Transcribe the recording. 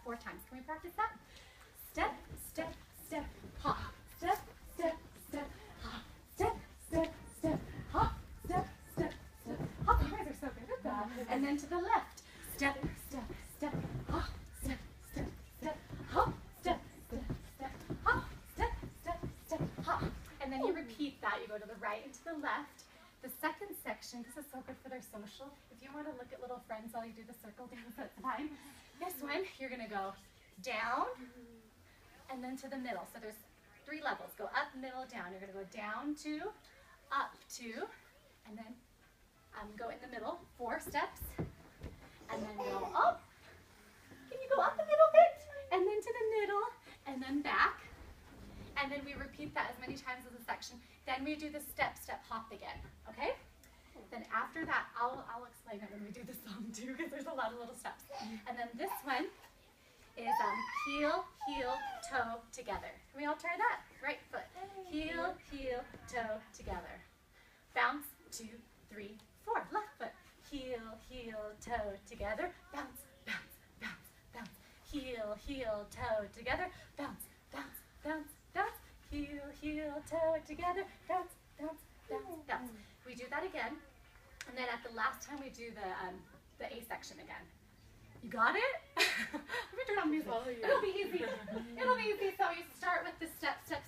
4 times. Can we practice that? Step, step, step, hop. Step, step, step, hop. Step, step, step, hop. Step, step, step, hop. You guys are so good at that. And then to the left. Step, step, step, hop. Step, step, step, hop. Step, step, step, hop. Step, step, step, hop. And then you repeat that. You go to the right and to the left. The second section, this is so good for their social. If you want to look at little friends while you do the circle dance, that's fine. This one, you're going to go down and then to the middle. So there's 3 levels. Go up, middle, down. You're going to go down 2, up 2, and then go in the middle, 4 steps, and then go up. Can you go up a little bit? And then to the middle, and then back. And then we repeat that as many times as a section. Then we do the step, step, hop again, okay? Then after that, I'll explain it when we do the song too, because there's a lot of little steps. And then this one is heel, heel, toe, together. Can we all try that? Right foot. Heel, heel, toe, together. Bounce, 2, 3, 4. Left foot. Heel, heel, toe, together. Bounce, bounce, bounce, bounce. Heel, heel, toe, together. Bounce, bounce, bounce, bounce. Heel, heel, toe, together. Bounce, bounce, bounce, bounce. We do that again. And then at the last time we do the A section again. You got it? Let me turn on music. It'll be easy. It'll be easy. So you start with the step, step,